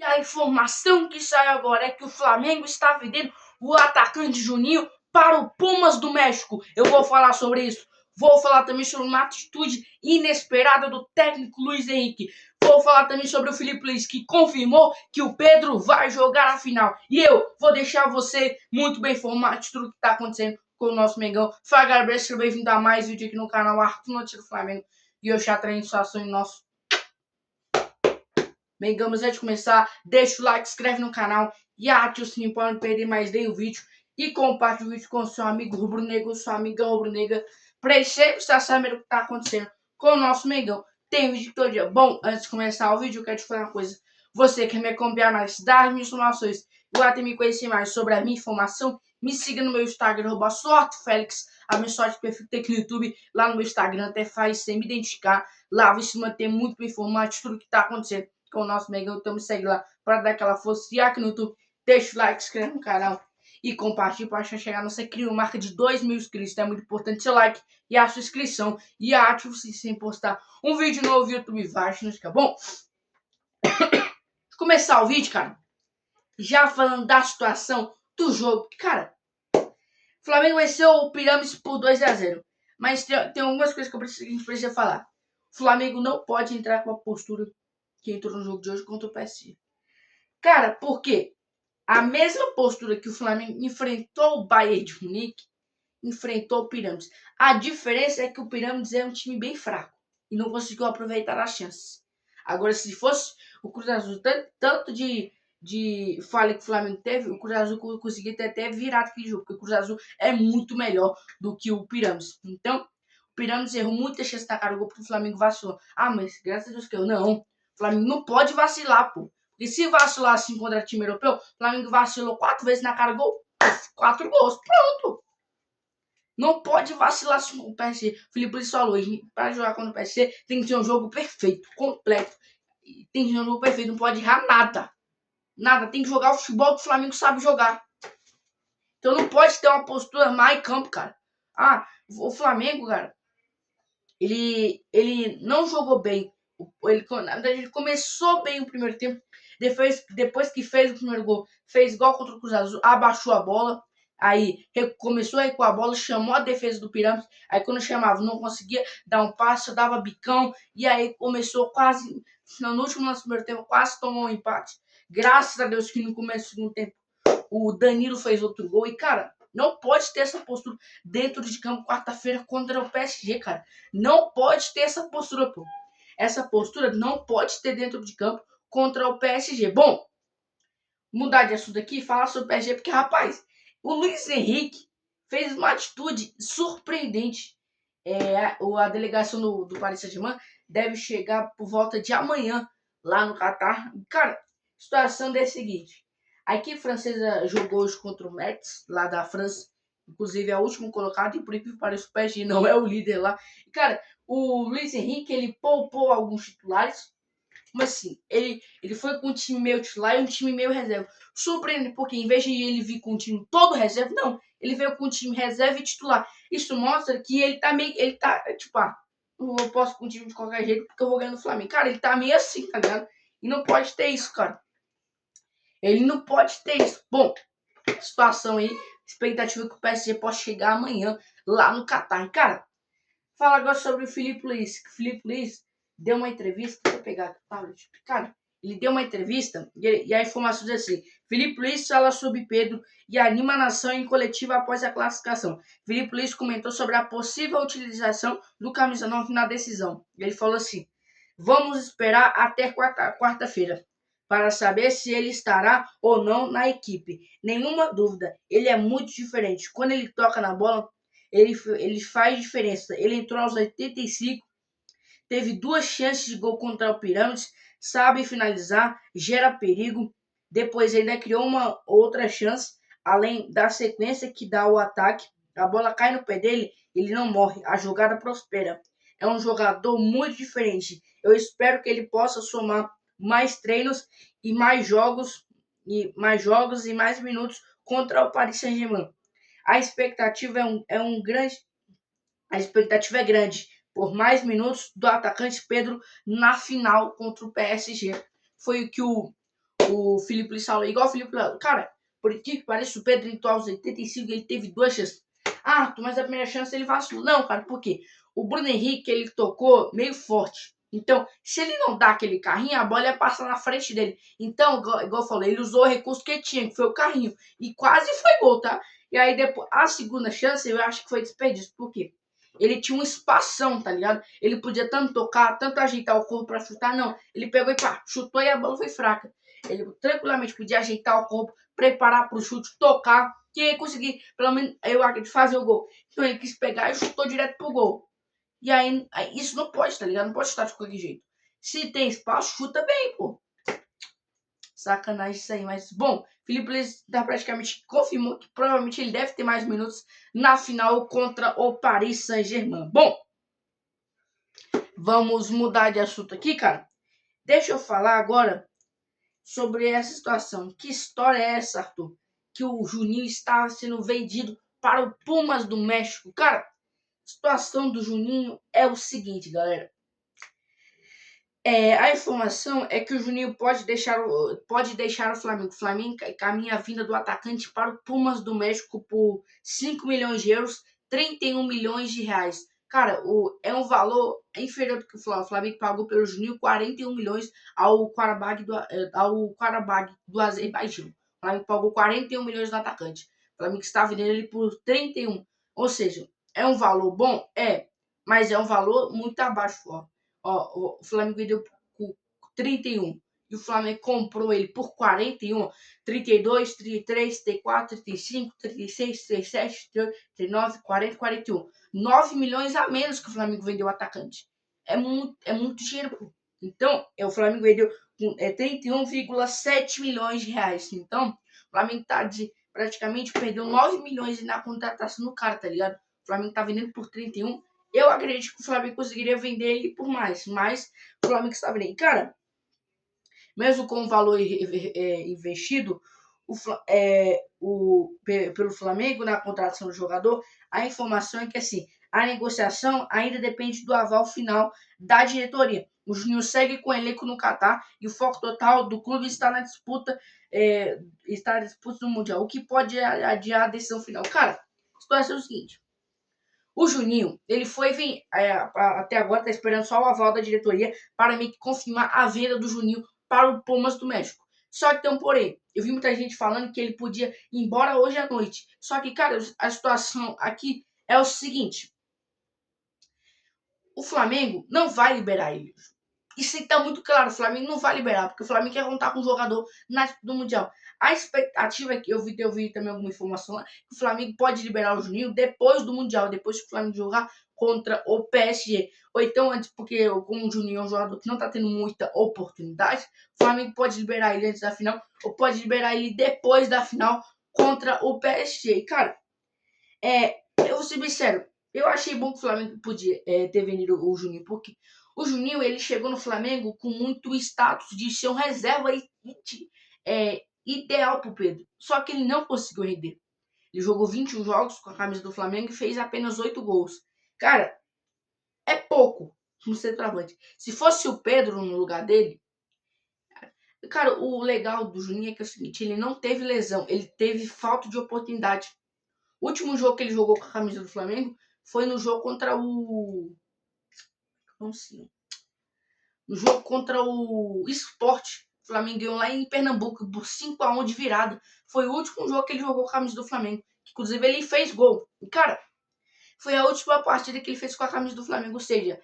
E a informação que sai agora é que o Flamengo está vendendo o atacante Juninho para o Pumas do México. Eu vou falar sobre isso. Vou falar também sobre uma atitude inesperada do técnico Luiz Henrique. Vou falar também sobre o Filipe Luiz, que confirmou que o Pedro vai jogar a final. E eu vou deixar você muito bem informado de tudo que está acontecendo com o nosso Mengão. Fala, galera, seja bem-vindo a mais vídeo aqui no canal Arthur Notícias do Flamengo. E eu já trago situação em nosso Mengão. Mas antes de começar, deixa o like, inscreve no canal e ative o sininho para não perder mais nenhum vídeo. E compartilhe o vídeo com seu amigo rubro-negro, sua amiga rubro-negra, para ele sempre estar sabendo o que está acontecendo com o nosso Mengão. Tem vídeo todo dia. Bom, antes de começar o vídeo, eu quero te falar uma coisa. Você quer me acompanhar mais das minhas informações e até me conhecer mais sobre a minha informação? Me siga no meu Instagram, @sortefelix. A minha sorte perfeita aqui no YouTube. Lá no meu Instagram até faz sem me identificar. Lá você se mantém muito bem informado de tudo que está acontecendo com o nosso Mengão. Então me segue lá para dar aquela força. E aqui no YouTube, deixa o like, inscreve no canal e compartilhe para chegar a nossa incrível marca de 2.000 inscritos. Então é muito importante seu like e a sua inscrição. E ative o sininho sem postar um vídeo novo no YouTube vai, não fica bom? Começar o vídeo, cara, já falando da situação do jogo. Cara, o Flamengo venceu o Pirâmides por 2-0. Mas tem algumas coisas que a gente precisa falar. O Flamengo não pode entrar com a postura que entrou no jogo de hoje contra o PSG. Cara, por quê? A mesma postura que o Flamengo enfrentou o Bayern de Munique, enfrentou o Pirâmides. A diferença é que o Pirâmides é um time bem fraco e não conseguiu aproveitar as chances. Agora, se fosse o Cruz Azul, tanto de falha que o Flamengo teve, o Cruz Azul conseguia ter até virado aquele jogo, porque o Cruz Azul é muito melhor do que o Pirâmides. Então, o Pirâmides errou muita chance de tacar o gol porque o Flamengo vacilou. Ah, mas graças a Deus que eu não. O Flamengo não pode vacilar, pô. Porque se vacilar assim contra time europeu, o Flamengo vacilou 4 vezes na cara do gol, 4 gols, pronto. Não pode vacilar assim com o PSG. O Filipe Luiz falou, para jogar contra o PSG tem que ser um jogo perfeito, completo. Tem que ser um jogo perfeito, não pode errar nada. Nada, tem que jogar o futebol que o Flamengo sabe jogar. Então não pode ter uma postura má em campo, cara. Ah, o Flamengo, cara, ele não jogou bem. Na verdade, ele começou bem o primeiro tempo. Depois que fez o primeiro gol, fez gol contra o Cruz Azul, abaixou a bola. Aí começou a recuar a bola, chamou a defesa do Pirâmides. Aí quando chamava, não conseguia dar um passe, dava bicão. E aí começou quase, no último lance do primeiro tempo, quase tomou um empate. Graças a Deus que no começo do segundo tempo o Danilo fez outro gol. E, cara, não pode ter essa postura dentro de campo quarta-feira contra o PSG, cara. Não pode ter essa postura, pô. Essa postura não pode ter dentro de campo contra o PSG. Bom, mudar de assunto aqui e falar sobre o PSG, porque, rapaz, o Luiz Henrique fez uma atitude surpreendente. A delegação do Paris Saint-Germain deve chegar por volta de amanhã lá no Catar. Cara, a situação é a seguinte. A equipe francesa jogou hoje contra o Metz, lá da França. Inclusive é o último colocado, e por incrível que pareça, o PSG não é o líder lá. E, cara, o Luiz Henrique, ele poupou alguns titulares. Mas assim, ele foi com um time meio titular e um time meio reserva. Surpreende, porque em vez de ele vir com um time todo reserva, não. Ele veio com um time reserva e titular. Isso mostra que ele tá meio. Ele tá, tipo, eu posso com um time de qualquer jeito porque eu vou ganhar no Flamengo. Cara, ele tá meio assim, tá ligado? E não pode ter isso, cara. Ele não pode ter isso. Bom, situação aí, expectativa que o PSG possa chegar amanhã lá no Catar. Cara, fala agora sobre o Filipe Luiz. O Filipe Luiz deu uma entrevista. Deixa eu pegar a tablet. Cara, ele deu uma entrevista e a informação diz assim: Filipe Luiz fala sobre Pedro e anima a nação em coletiva após a classificação. Filipe Luiz comentou sobre a possível utilização do camisa 9 na decisão. Ele falou assim: vamos esperar até quarta-feira para saber se ele estará ou não na equipe. Nenhuma dúvida, ele é muito diferente. Quando ele toca na bola, ele faz diferença. Ele entrou aos 85, teve 2 chances de gol contra o Pirâmides, sabe finalizar, gera perigo. Depois ainda criou uma outra chance, além da sequência que dá o ataque. A bola cai no pé dele, ele não morre, a jogada prospera. É um jogador muito diferente. Eu espero que ele possa somar mais treinos e mais jogos e mais minutos contra o Paris Saint-Germain. A expectativa é grande por mais minutos do atacante Pedro na final contra o PSG. Foi o que o o Felipe Saulo, igual o Felipe Saulo. Cara, por que parece o Pedro entrou aos 85, ele teve 2 chances. Ah, mas a primeira chance ele vacilou. Não, cara, por quê? O Bruno Henrique, ele tocou meio forte. Então, se ele não dá aquele carrinho, a bola ia passar na frente dele. Então, igual eu falei, ele usou o recurso que tinha, que foi o carrinho. E quase foi gol, tá? E aí, depois, a segunda chance, eu acho que foi desperdício. Por quê? Ele tinha um espação, tá ligado? Ele podia tanto tocar, tanto ajeitar o corpo pra chutar. Não, ele pegou e pá, chutou e a bola foi fraca. Ele tranquilamente podia ajeitar o corpo, preparar pro chute, tocar, que ia conseguir, pelo menos, eu acredito, fazer o gol. Então ele quis pegar e chutou direto pro gol. E aí isso não pode, tá ligado? Não pode chutar de qualquer jeito. Se tem espaço, chuta bem, pô. Sacanagem isso aí. Mas, bom, Felipe Luiz praticamente confirmou que provavelmente ele deve ter mais minutos na final contra o Paris Saint-Germain. Bom, vamos mudar de assunto aqui, cara. Deixa eu falar agora sobre essa situação. Que história é essa, Arthur? Que o Juninho está sendo vendido para o Pumas do México. Cara, a situação do Juninho é o seguinte, galera. A informação é que o Juninho pode deixar o Flamengo. O Flamengo caminha a vinda do atacante para o Pumas do México por 5 milhões de euros, 31 milhões de reais. Cara, é um valor inferior do que o Flamengo pagou pelo Juninho, 41 milhões ao Qarabag do Azerbaijão. O Flamengo pagou 41 milhões do atacante. O Flamengo está vendendo ele por 31. Ou seja, é um valor bom? É, mas é um valor muito abaixo, ó. Ó, o Flamengo vendeu por 31 e o Flamengo comprou ele por 41, 32, 33, 34, 35, 36, 37, 38, 39, 40, 41. 9 milhões a menos que o Flamengo vendeu o atacante. É muito dinheiro, pô. Então, o Flamengo vendeu 31,7 milhões de reais. Então, o Flamengo tá praticamente perdeu 9 milhões na contratação do cara, tá ligado? O Flamengo tá vendendo por 31. Eu acredito que o Flamengo conseguiria vender ele por mais, mas o Flamengo está vendendo. Cara, mesmo com o valor investido pelo Flamengo na contratação do jogador, a informação é que assim, a negociação ainda depende do aval final da diretoria. O Juninho segue com o elenco no Catar e o foco total do clube está na disputa, do Mundial, o que pode adiar a decisão final. Cara, a situação é o seguinte. O Juninho, ele foi até agora está esperando só o aval da diretoria para meio que confirmar a venda do Juninho para o Pumas do México. Só que tem um porém. Eu vi muita gente falando que ele podia ir embora hoje à noite. Só que, cara, a situação aqui é o seguinte. O Flamengo não vai liberar ele. Isso está muito claro, o Flamengo não vai liberar, porque o Flamengo quer contar com o jogador do Mundial. A expectativa é que eu vi também alguma informação lá, que o Flamengo pode liberar o Juninho depois do Mundial, depois que o Flamengo jogar contra o PSG. Ou então antes, porque como o Juninho é um jogador que não está tendo muita oportunidade, o Flamengo pode liberar ele antes da final, ou pode liberar ele depois da final contra o PSG. E, cara, eu vou ser bem sério, eu achei bom que o Flamengo podia ter vendido o Juninho, porque o Juninho, ele chegou no Flamengo com muito status de ser um reserva ideal pro Pedro. Só que ele não conseguiu render. Ele jogou 21 jogos com a camisa do Flamengo e fez apenas 8 gols. Cara, é pouco no centroavante. Se fosse o Pedro no lugar dele, cara, o legal do Juninho é que é o seguinte, ele não teve lesão, ele teve falta de oportunidade. O último jogo que ele jogou com a camisa do Flamengo foi no jogo contra o... Não sei. No jogo contra o Sport. O Flamengo ganhou lá em Pernambuco por 5-1 de virada. Foi o último jogo que ele jogou com a camisa do Flamengo. Inclusive, ele fez gol. E, cara, foi a última partida que ele fez com a camisa do Flamengo. Ou seja,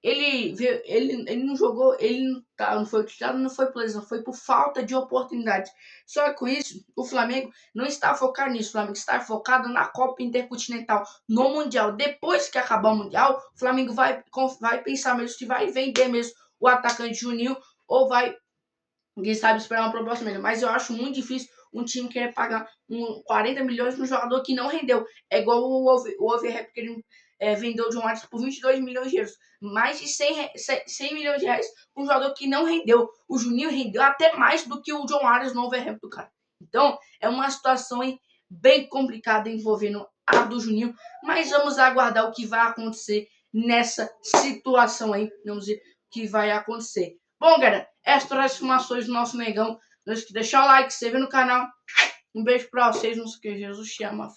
ele não jogou, ele não foi utilizado, não foi por lesão, foi por falta de oportunidade. Só que com isso, o Flamengo não está focado nisso. O Flamengo está focado na Copa Intercontinental, no Mundial. Depois que acabar o Mundial, o Flamengo vai pensar mesmo se vai vender mesmo o atacante Juninho ou vai, quem sabe, esperar uma proposta melhor. Mas eu acho muito difícil um time querer pagar 40 milhões no jogador que não rendeu. É igual o Overrap que ele vendeu o John Arias por 22 milhões de euros. Mais de 100 milhões de reais com um jogador que não rendeu. O Juninho rendeu até mais do que o John Arias no Overrap do cara. Então, é uma situação bem complicada envolvendo a do Juninho. Mas vamos aguardar o que vai acontecer nessa situação aí. Vamos ver o que vai acontecer. Bom, galera, essas foram as informações do nosso negão. Não esqueça de deixar o like, se inscrever no canal. Um beijo pra vocês, não sei o que Jesus chama.